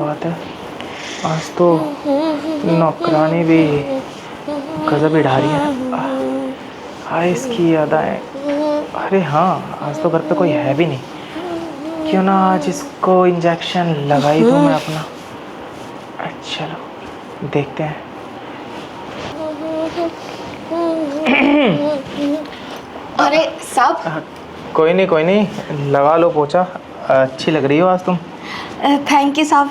बात है, आज तो नौकरानी भी गजब ही ढा रही है। हाय इसकी अदाएं। अरे हाँ, आज तो घर पे कोई है भी नहीं, क्यों ना आज इसको इंजेक्शन लगा ही दूँ मैं अपना। चलो देखते हैं। अरे साहब। कोई नहीं, लगा लो पोछा, अच्छी लग रही हो आज तुम। थैंक यू साहब।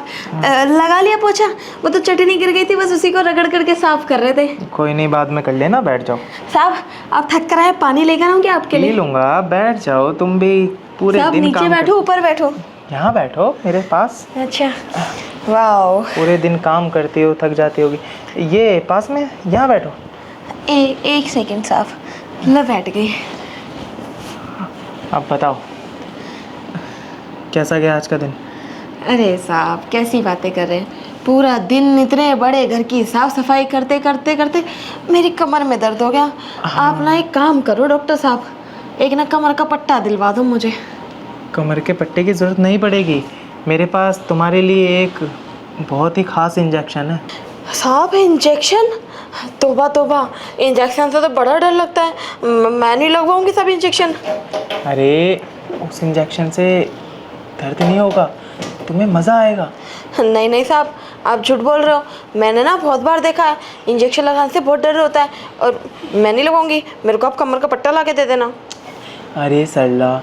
लगा लिया पोछा, वो तो चटनी गिर गई थी, बस उसी को रगड़ करके साफ कर रहे थे। कोई नहीं, बाद में कर लेना, बैठ जाओ। साहब आप थक कर आए, पानी लेकर आऊं क्या आपके लिए? पी लूंगा, बैठ जाओ, तुम भी पूरे साहब दिन नीचे काम बैठो ऊपर बैठो? यहाँ बैठो मेरे पास। अच्छा वाओ। पूरे दिन काम करती हो, थक जाती होगी। ये पास में, यहाँ बैठो। एक सेकंड साहब, मैं बैठ गई। अब बताओ कैसा गया आज का दिन? अरे साहब कैसी बातें कर रहे हैं, पूरा दिन इतने बड़े घर की साफ सफाई करते करते करते मेरी कमर में दर्द हो गया। आप ना एक काम करो डॉक्टर साहब, एक ना कमर का पट्टा दिलवा दो मुझे। कमर के पट्टे की ज़रूरत नहीं पड़ेगी, मेरे पास तुम्हारे लिए एक बहुत ही ख़ास इंजेक्शन है। साहब इंजेक्शन? तोबा तोबा, इंजेक्शन से तो बड़ा डर लगता है, मैं नहीं लगवाऊंगी सब इंजेक्शन। अरे उस इंजेक्शन से दर्द नहीं होगा, तुम्हें मज़ा आएगा। नहीं नहीं साहब, आप झूठ बोल रहे हो। मैंने ना बहुत बार देखा है, इंजेक्शन लगाने से बहुत डर होता है, और मैं नहीं लगवाऊंगी। मेरे को आप कमर का पट्टा ला के दे देना। अरे सरला,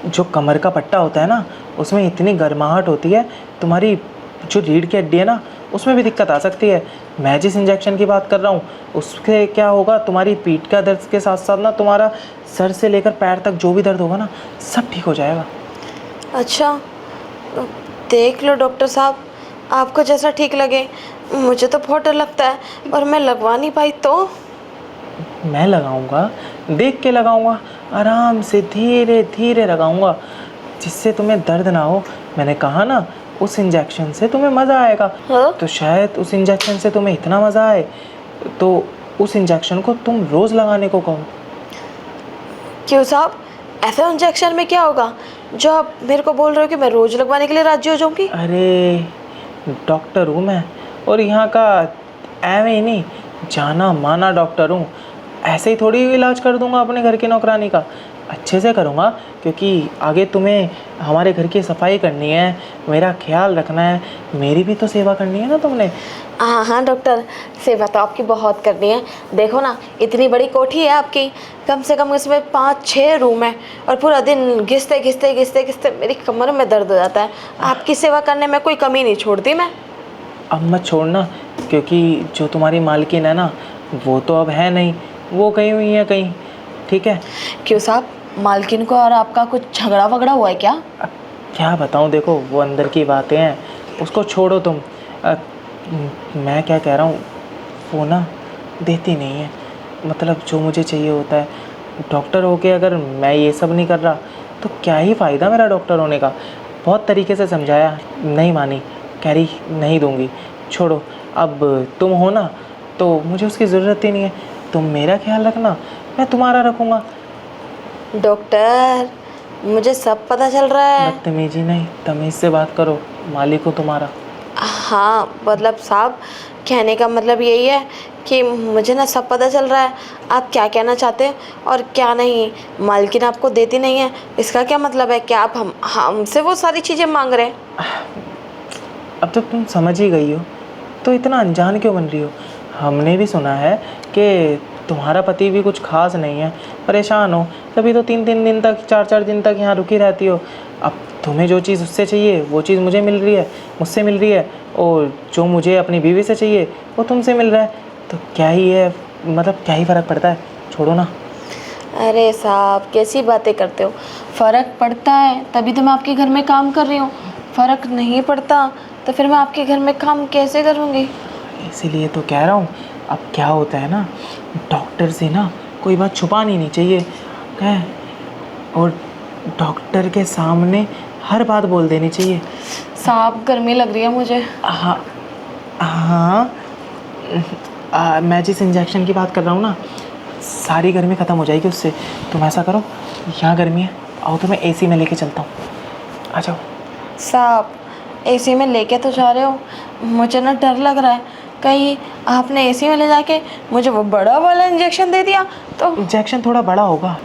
जो कमर का पट्टा होता है ना, उसमें इतनी गर्माहट होती है, तुम्हारी जो रीढ़ की हड्डी है ना, उसमें भी दिक्कत आ सकती है। मैं जिस इंजेक्शन की बात कर रहा हूँ, उससे क्या होगा, तुम्हारी पीठ का दर्द के साथ साथ ना तुम्हारा सर से लेकर पैर तक जो भी दर्द होगा ना, सब ठीक हो जाएगा। अच्छा देख लो डॉक्टर साहब, आपको जैसा ठीक लगे। मुझे तो बहुत डर लगता है, और मैं लगवा नहीं पाई तो? मैं लगाऊंगा, देख के लगाऊंगा, आराम से धीरे धीरे लगाऊंगा, जिससे तुम्हें दर्द ना हो। मैंने कहा ना, उस इंजेक्शन से तुम्हें मज़ा आएगा। हाँ? तो शायद उस इंजेक्शन से तुम्हें इतना मज़ा आए तो उस इंजेक्शन को तुम रोज़ लगाने को कहो। क्यों साहब, ऐसा इंजेक्शन में क्या होगा जो आप मेरे को बोल रहे हो कि मैं रोज लगवाने के लिए राजी हो जाऊंगी? अरे डॉक्टर हूँ मैं, और यहाँ का एवं ही नहीं, जाना माना डॉक्टर हूँ। ऐसे ही थोड़ी इलाज कर दूंगा अपने घर की नौकरानी का, अच्छे से करूँगा, क्योंकि आगे तुम्हें हमारे घर की सफाई करनी है, मेरा ख्याल रखना है, मेरी भी तो सेवा करनी है ना तुमने। हाँ हाँ डॉक्टर, सेवा तो आपकी बहुत करनी है। देखो ना, इतनी बड़ी कोठी है आपकी, कम से कम इसमें 5-6 रूम है, और पूरा दिन घिसते घिसते घिसते घिसते मेरी कमर में दर्द हो जाता है। आपकी सेवा करने में कोई कमी नहीं छोड़ती मैं। अब मत छोड़ना, क्योंकि जो तुम्हारी मालकिन है ना, वो तो अब है नहीं, वो गई हुई है कहीं, ठीक है? क्यों साहब, मालकिन को और आपका कुछ झगड़ा वगड़ा हुआ है क्या? अब क्या बताऊँ, देखो वो अंदर की बातें हैं, उसको छोड़ो तुम। मैं क्या कह रहा हूँ, वो ना देती नहीं है, मतलब जो मुझे चाहिए होता है। डॉक्टर होके अगर मैं ये सब नहीं कर रहा, तो क्या ही फ़ायदा मेरा डॉक्टर होने का। बहुत तरीके से समझाया, नहीं मानी, कह रही नहीं दूँगी। छोड़ो, अब तुम हो ना, तो मुझे उसकी ज़रूरत ही नहीं है। तुम मेरा ख्याल रखना, मैं तुम्हारा रखूँगा। डॉक्टर मुझे सब पता चल रहा है। बदतमीजी नहीं, तमीज़ से बात करो, मालिक हूँ तुम्हारा। हाँ मतलब साहब, कहने का मतलब यही है कि मुझे ना सब पता चल रहा है, आप क्या कहना चाहते हैं और क्या नहीं। मालकिन आपको देती नहीं है, इसका क्या मतलब है कि आप हमसे वो सारी चीज़ें मांग रहे हैं? अब तो तुम समझ ही गई हो, तो इतना अनजान क्यों बन रही हो? हमने भी सुना है कि तुम्हारा पति भी कुछ खास नहीं है, परेशान हो, तभी तो 3-3 दिन तक, 4-4 दिन तक यहाँ रुकी रहती हो। अब तुम्हें जो चीज़ उससे चाहिए वो चीज़ मुझे मिल रही है, मुझसे मिल रही है, और जो मुझे अपनी बीवी से चाहिए वो तुमसे मिल रहा है, तो क्या ही है, मतलब क्या ही फ़र्क पड़ता है? छोड़ो ना। अरे साहब कैसी बातें करते हो, फ़र्क पड़ता है तभी तो मैं आपके घर में काम कर रही हूँ। फ़र्क नहीं पड़ता तो फिर मैं आपके घर में काम कैसे करूँगी? इसीलिए तो कह रहा हूँ। अब क्या होता है ना, डॉक्टर से ना कोई बात छुपानी नहीं चाहिए है, और डॉक्टर के सामने हर बात बोल देनी चाहिए। साहब गर्मी लग रही है मुझे। हाँ हाँ, मैं जिस इंजेक्शन की बात कर रहा हूँ ना, सारी गर्मी ख़त्म हो जाएगी उससे। तुम ऐसा करो, यहाँ गर्मी है, आओ तो मैं एसी में लेके चलता हूँ, आ जाओ। साहब एसी में लेके तो जा रहे हो, मुझे ना डर लग रहा है कहीं आपने एसी में ले जाके मुझे वो बड़ा वाला इंजेक्शन दे दिया तो। इंजेक्शन थोड़ा बड़ा होगा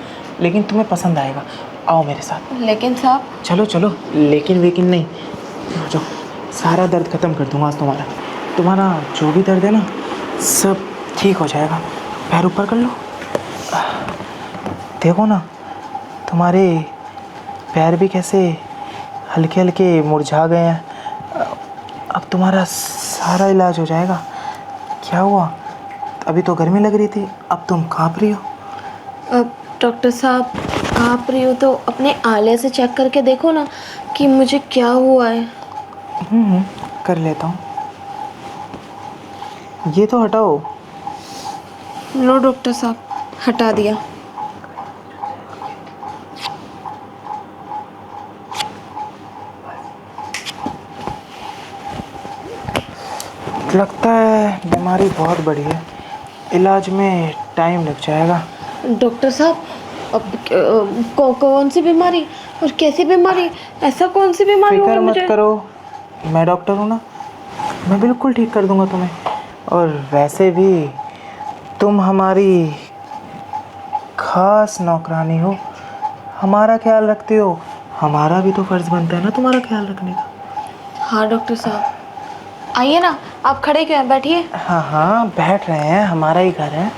लेकिन तुम्हें पसंद आएगा। आओ मेरे साथ। लेकिन साहब। चलो चलो, लेकिन वेकिन नहीं, आ जाओ। सारा दर्द ख़त्म कर दूंगा आज तुम्हारा। तुम्हारा जो भी दर्द है ना सब ठीक हो जाएगा। पैर ऊपर कर लो। देखो ना तुम्हारे पैर भी कैसे हल्के हल्के मुरझा गए हैं। अब तुम्हारा सारा इलाज हो जाएगा। क्या हुआ? अभी तो गर्मी लग रही थी, अब तुम काँप रही हो। अब डॉक्टर साहब काँप रही हो तो अपने आले से चेक करके देखो ना कि मुझे क्या हुआ है। कर लेता हूँ। ये तो हटाओ। लो डॉक्टर साहब, हटा दिया। लगता है बीमारी बहुत बड़ी है, इलाज में टाइम लग जाएगा। डॉक्टर साहब अब कौन सी बीमारी और कैसी बीमारी, ऐसा कौन सी बीमारी फिक्र हुई मत मुझे? करो, मैं डॉक्टर हूँ ना, मैं बिल्कुल ठीक कर दूंगा तुम्हें। और वैसे भी तुम हमारी खास नौकरानी हो, हमारा ख्याल रखते हो, हमारा भी तो फर्ज बनता है ना तुम्हारा ख्याल रखने का। हाँ डॉक्टर साहब, आइए ना, आप खड़े क्यों हैं, बैठिए। हाँ हाँ बैठ रहे हैं, हमारा ही घर है।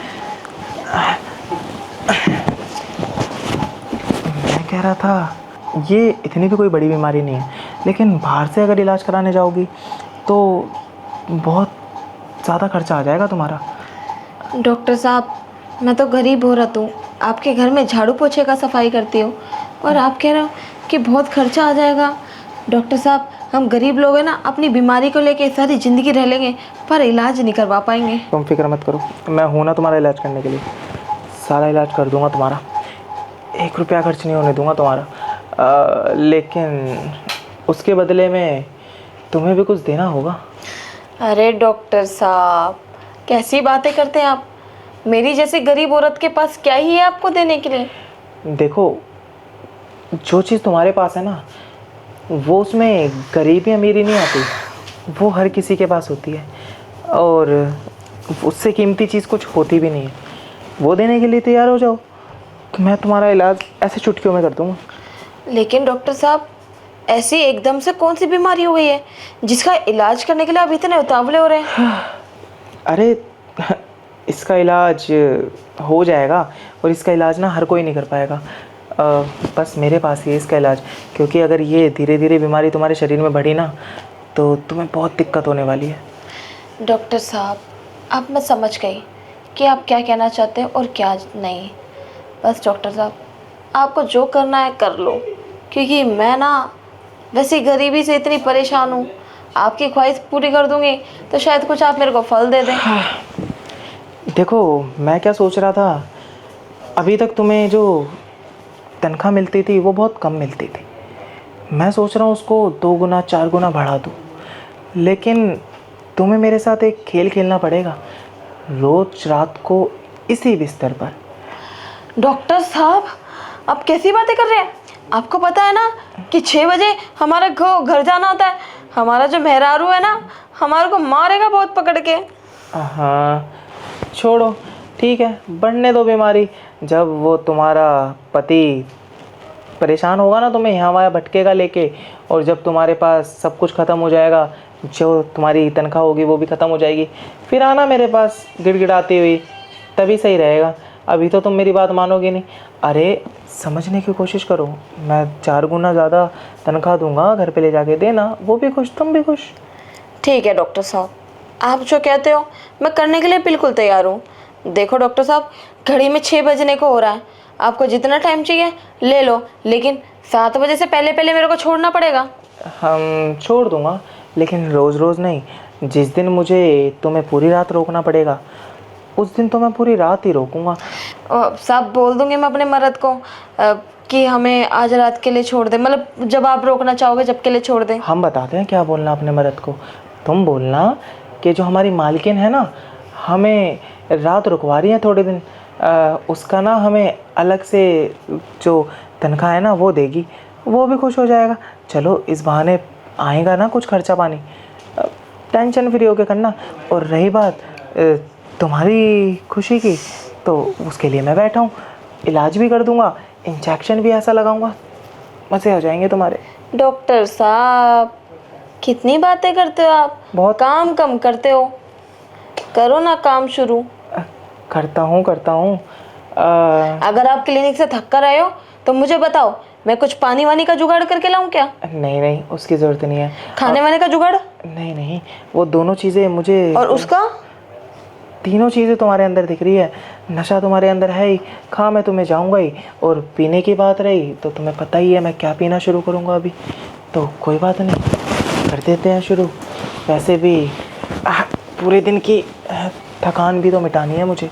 मैं कह रहा था ये इतनी भी कोई बड़ी बीमारी नहीं है, लेकिन बाहर से अगर इलाज कराने जाओगी तो बहुत ज़्यादा खर्चा आ जाएगा तुम्हारा। डॉक्टर साहब मैं तो गरीब औरत हूँ, आपके घर में झाड़ू पोछे का सफाई करती हूँ और आप कह रहे हो कि बहुत खर्चा आ जाएगा। डॉक्टर साहब हम गरीब लोग हैं ना, अपनी बीमारी को लेके सारी ज़िंदगी रह लेंगे पर इलाज नहीं करवा पाएंगे। तुम फिक्र मत करो, मैं हूँ ना तुम्हारा इलाज करने के लिए। सारा इलाज कर दूंगा तुम्हारा, 1 रुपया खर्च नहीं होने दूंगा तुम्हारा। लेकिन उसके बदले में तुम्हें भी कुछ देना होगा। अरे डॉक्टर साहब कैसी बातें करते हैं आप, मेरी जैसी गरीब औरत के पास क्या ही है आपको देने के लिए। देखो जो चीज़ तुम्हारे पास है ना वो उसमें गरीबी अमीरी नहीं आती, वो हर किसी के पास होती है और उससे कीमती चीज़ कुछ होती भी नहीं है। वो देने के लिए तैयार हो जाओ, तो मैं तुम्हारा इलाज ऐसे चुटकियों में कर दूँगा। लेकिन डॉक्टर साहब ऐसी एकदम से कौन सी बीमारी हो गई है जिसका इलाज करने के लिए आप इतने उतावले हो रहे हैं? अरे इसका इलाज हो जाएगा और इसका इलाज ना हर कोई नहीं कर पाएगा। बस मेरे पास ही है इसका इलाज, क्योंकि अगर ये धीरे धीरे बीमारी तुम्हारे शरीर में बढ़ी ना तो तुम्हें बहुत दिक्कत होने वाली है। डॉक्टर साहब अब मैं समझ गई कि आप क्या कहना चाहते हैं और क्या नहीं। बस डॉक्टर साहब आपको जो करना है कर लो, क्योंकि मैं ना वैसे गरीबी से इतनी परेशान हूँ, आपकी ख्वाहिश पूरी कर दूँगी तो शायद कुछ आप मेरे को फल दे दें। देखो मैं क्या सोच रहा था, अभी तक तुम्हें जो तनख्वाह मिलती थी वो बहुत कम मिलती थी, मैं सोच रहा हूँ उसको 2 गुना 4 गुना बढ़ा दूँ। लेकिन तुम्हें मेरे साथ एक खेल खेलना पड़ेगा, रोज़ रात को इसी बिस्तर पर। डॉक्टर साहब आप कैसी बातें कर रहे हैं? आपको पता है ना कि 6 बजे हमारे घर जाना होता है, हमारा जो मेहरारू है ना हमारे को मारेगा बहुत पकड़ के। हाँ छोड़ो, ठीक है, बढ़ने दो बीमारी। जब वो तुम्हारा पति परेशान होगा ना तुम्हें यहाँ वहाँ भटकेगा लेके, और जब तुम्हारे पास सब कुछ ख़त्म हो जाएगा, जो तुम्हारी तनख्वाह होगी वो भी ख़त्म हो जाएगी, फिर आना मेरे पास गिड़गिड़ाती हुई, तभी सही रहेगा। अभी तो तुम मेरी बात मानोगी नहीं। अरे समझने की कोशिश करो, मैं 4 गुना ज़्यादा तनख्वाह दूंगा, घर पे ले जाके देना, वो भी खुश तुम भी खुश। ठीक है डॉक्टर साहब, आप जो कहते हो मैं करने के लिए बिल्कुल तैयार हूँ। देखो डॉक्टर साहब घड़ी में 6 बजने को हो रहा है, आपको जितना टाइम चाहिए ले लो, लेकिन 7 बजे से पहले पहले मेरे को छोड़ना पड़ेगा। हम छोड़ दूंगा, लेकिन रोज़ रोज़ नहीं। जिस दिन मुझे तुम्हें पूरी रात रोकना पड़ेगा उस दिन तो मैं पूरी रात ही रोकूंगा। साहब बोल दूंगी मैं अपने मर्द को कि हमें आज रात के लिए छोड़ दे, मतलब जब आप रोकना चाहोगे जब के लिए छोड़ दें। हम बताते हैं क्या बोलना अपने मर्द को। तुम बोलना कि जो हमारी मालकिन है ना हमें रात रुकवा रही है थोड़े दिन, उसका ना हमें अलग से जो तनख्वाह है ना वो देगी, वो भी खुश हो जाएगा। चलो इस बहाने आएगा ना कुछ खर्चा पानी, टेंशन फ्री होके करना। और रही बात तुम्हारी खुशी की, तो उसके लिए मैं बैठा हूँ, इलाज भी कर दूंगा, इंजेक्शन भी ऐसा लगाऊंगा, मज़े हो जाएंगे तुम्हारे। डॉक्टर साहब कितनी बातें करते हो आप, बहुत। काम कम करते हो, करो ना काम शुरू। करता हूँ अगर आप क्लिनिक से थक कर आए हो तो मुझे बताओ, मैं कुछ पानी वानी का जुगाड़ करके लाऊं क्या? नहीं उसकी ज़रूरत नहीं है। खाने वाने का जुगाड़? नहीं वो दोनों चीज़ें मुझे, और उसका? तीनों चीज़ें तुम्हारे अंदर दिख रही है, नशा तुम्हारे अंदर है ही, खा मैं तुम्हें जाऊंगा ही। और पीने की बात रही तो तुम्हें पता ही है मैं क्या पीना शुरू करूंगा अभी, तो कोई बात नहीं, कर देते हैं शुरू। वैसे भी पूरे दिन की थकान भी तो मिटानी है मुझे।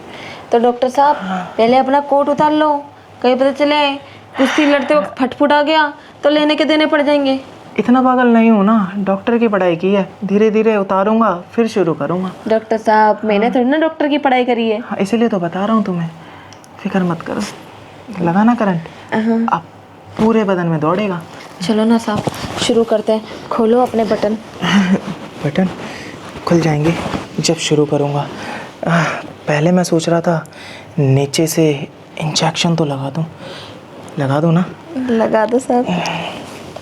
तो डॉक्टर साहब पहले अपना कोट उतार लो, कहीं पता चले कुश्ती लड़ते वक्त फटफुट आ गया तो लेने के देने पड़ जाएंगे। इतना पागल नहीं हूँ ना, डॉक्टर की पढ़ाई की है, धीरे धीरे उतारूंगा फिर शुरू करूँगा। डॉक्टर साहब मैंने थोड़ी ना डॉक्टर की पढ़ाई करी है। हाँ, इसीलिए तो बता रहा हूँ तुम्हें, फिक्र मत करो। लगाना करंट, अब पूरे बदन में दौड़ेगा। चलो ना साहब शुरू करते हैं, खोलो अपने बटन। बटन खुल जाएंगे जब शुरू करूँगा। पहले मैं सोच रहा था नीचे से इंजेक्शन तो लगा दूँ ना। लगा दो साहब।